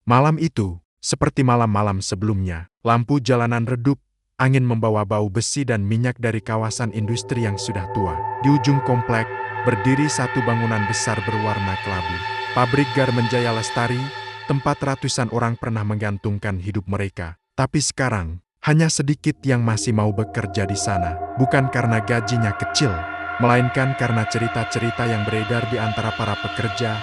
Malam itu, seperti malam-malam sebelumnya, lampu jalanan redup, angin membawa bau besi dan minyak dari kawasan industri yang sudah tua. Di ujung komplek, berdiri satu bangunan besar berwarna kelabu. Pabrik Garmen Jaya Lestari, tempat ratusan orang pernah menggantungkan hidup mereka. Tapi sekarang, hanya sedikit yang masih mau bekerja di sana. Bukan karena gajinya kecil, melainkan karena cerita-cerita yang beredar di antara para pekerja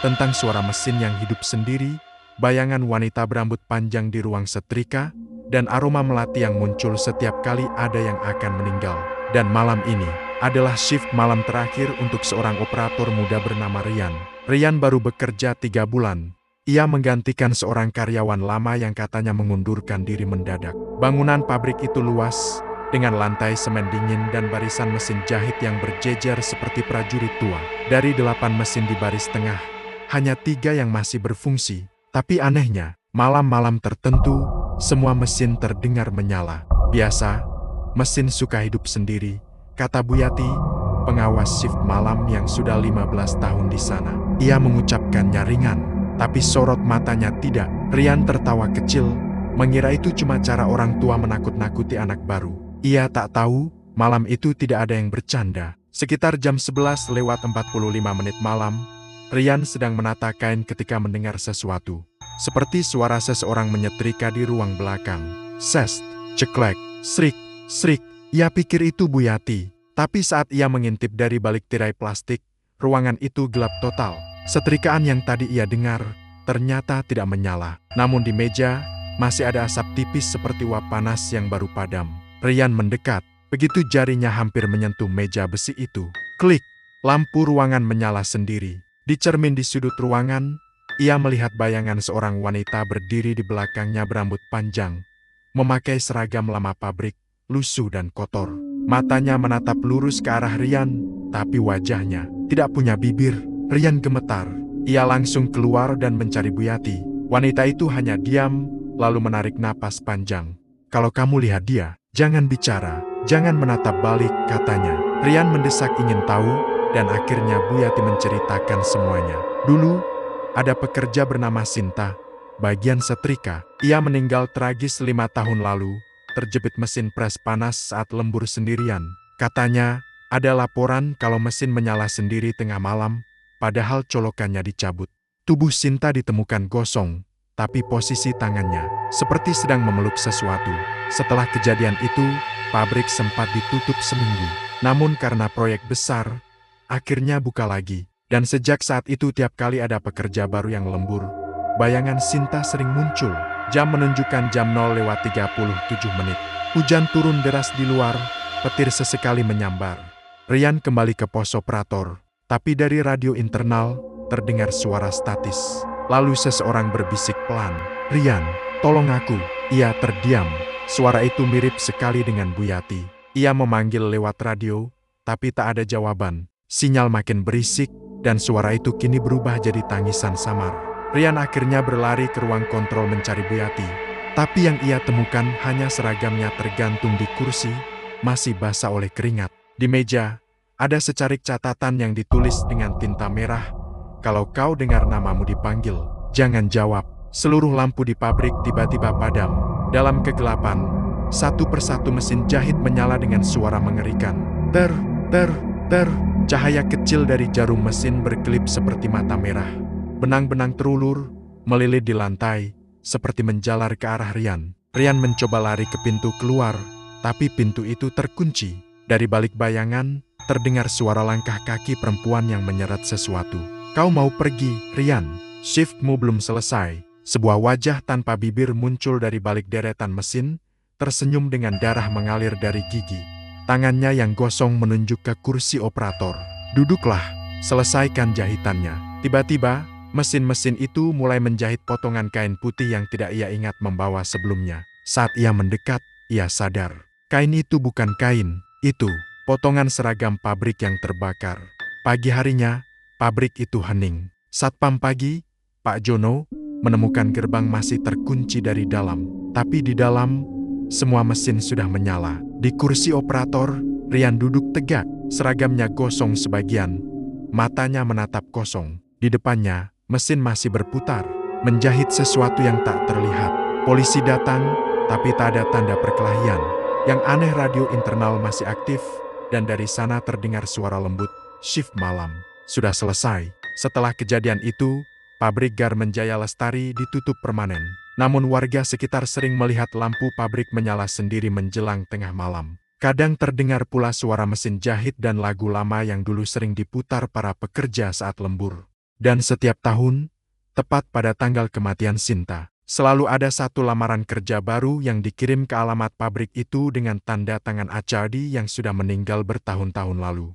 tentang suara mesin yang hidup sendiri, bayangan wanita berambut panjang di ruang setrika, dan aroma melati yang muncul setiap kali ada yang akan meninggal. Dan malam ini adalah shift malam terakhir untuk seorang operator muda bernama Rian. Rian baru bekerja 3 bulan. Ia menggantikan seorang karyawan lama yang katanya mengundurkan diri mendadak. Bangunan pabrik itu luas, dengan lantai semen dingin dan barisan mesin jahit yang berjejer seperti prajurit tua. Dari 8 mesin di baris tengah, hanya 3 yang masih berfungsi. Tapi anehnya, malam-malam tertentu, semua mesin terdengar menyala. Biasa, mesin suka hidup sendiri, kata Bu Yati, pengawas shift malam yang sudah 15 tahun di sana. Ia mengucapkannya ringan, tapi sorot matanya tidak. Rian tertawa kecil, mengira itu cuma cara orang tua menakut-nakuti anak baru. Ia tak tahu, malam itu tidak ada yang bercanda. Sekitar jam 11:45 malam, Rian sedang menata kain ketika mendengar sesuatu. Seperti suara seseorang menyetrika di ruang belakang. Sest, ceklek, srik, srik. Ia pikir itu Bu Yati. Tapi saat ia mengintip dari balik tirai plastik, ruangan itu gelap total. Setrikaan yang tadi ia dengar, ternyata tidak menyala. Namun di meja, masih ada asap tipis seperti uap panas yang baru padam. Rian mendekat, begitu jarinya hampir menyentuh meja besi itu. Klik, lampu ruangan menyala sendiri. Di cermin di sudut ruangan, ia melihat bayangan seorang wanita berdiri di belakangnya berambut panjang, memakai seragam lama pabrik, lusuh dan kotor. Matanya menatap lurus ke arah Rian, tapi wajahnya tidak punya bibir. Rian gemetar. Ia langsung keluar dan mencari Bu Yati. Wanita itu hanya diam, lalu menarik napas panjang. Kalau kamu lihat dia, jangan bicara, jangan menatap balik, katanya. Rian mendesak ingin tahu, dan akhirnya Bu Yati menceritakan semuanya. Dulu, ada pekerja bernama Sinta, bagian setrika. Ia meninggal tragis 5 tahun lalu, terjepit mesin pres panas saat lembur sendirian. Katanya, ada laporan kalau mesin menyala sendiri tengah malam, padahal colokannya dicabut. Tubuh Sinta ditemukan gosong, tapi posisi tangannya seperti sedang memeluk sesuatu. Setelah kejadian itu, pabrik sempat ditutup seminggu. Namun karena proyek besar, akhirnya buka lagi. Dan sejak saat itu tiap kali ada pekerja baru yang lembur, bayangan Sinta sering muncul. Jam menunjukkan jam 0:37. Hujan turun deras di luar, petir sesekali menyambar. Rian kembali ke pos operator. Tapi dari radio internal, terdengar suara statis. Lalu seseorang berbisik pelan, "Rian, tolong aku." Ia terdiam. Suara itu mirip sekali dengan Bu Yati. Ia memanggil lewat radio, tapi tak ada jawaban. Sinyal makin berisik, dan suara itu kini berubah jadi tangisan samar. Rian akhirnya berlari ke ruang kontrol mencari Bu Yati. Tapi yang ia temukan hanya seragamnya tergantung di kursi, masih basah oleh keringat. Di meja, ada secarik catatan yang ditulis dengan tinta merah. Kalau kau dengar namamu dipanggil, jangan jawab. Seluruh lampu di pabrik tiba-tiba padam. Dalam kegelapan, satu persatu mesin jahit menyala dengan suara mengerikan. Ter. Cahaya kecil dari jarum mesin berkelip seperti mata merah. Benang-benang terulur, melilit di lantai, seperti menjalar ke arah Rian. Rian mencoba lari ke pintu keluar, tapi pintu itu terkunci. Dari balik bayangan, terdengar suara langkah kaki perempuan yang menyeret sesuatu. Kau mau pergi, Rian? Shiftmu belum selesai. Sebuah wajah tanpa bibir muncul dari balik deretan mesin, tersenyum dengan darah mengalir dari gigi. Tangannya yang gosong menunjuk ke kursi operator. Duduklah, selesaikan jahitannya. Tiba-tiba, mesin-mesin itu mulai menjahit potongan kain putih yang tidak ia ingat membawa sebelumnya. Saat ia mendekat, ia sadar. Kain itu bukan kain, itu potongan seragam pabrik yang terbakar. Pagi harinya, pabrik itu hening. Satpam pagi, Pak Jono, menemukan gerbang masih terkunci dari dalam. Tapi di dalam, semua mesin sudah menyala. Di kursi operator, Rian duduk tegak, seragamnya gosong sebagian. Matanya menatap kosong. Di depannya, mesin masih berputar. menjahit sesuatu yang tak terlihat. Polisi datang, tapi tak ada tanda perkelahian. Yang aneh, radio internal masih aktif, dan dari sana terdengar suara lembut, "Shift malam sudah selesai." Setelah kejadian itu, pabrik Garmen Jaya Lestari ditutup permanen. Namun warga sekitar sering melihat lampu pabrik menyala sendiri menjelang tengah malam. Kadang terdengar pula suara mesin jahit dan lagu lama yang dulu sering diputar para pekerja saat lembur. Dan setiap tahun, tepat pada tanggal kematian Sinta, selalu ada satu lamaran kerja baru yang dikirim ke alamat pabrik itu dengan tanda tangan Acadi yang sudah meninggal bertahun-tahun lalu.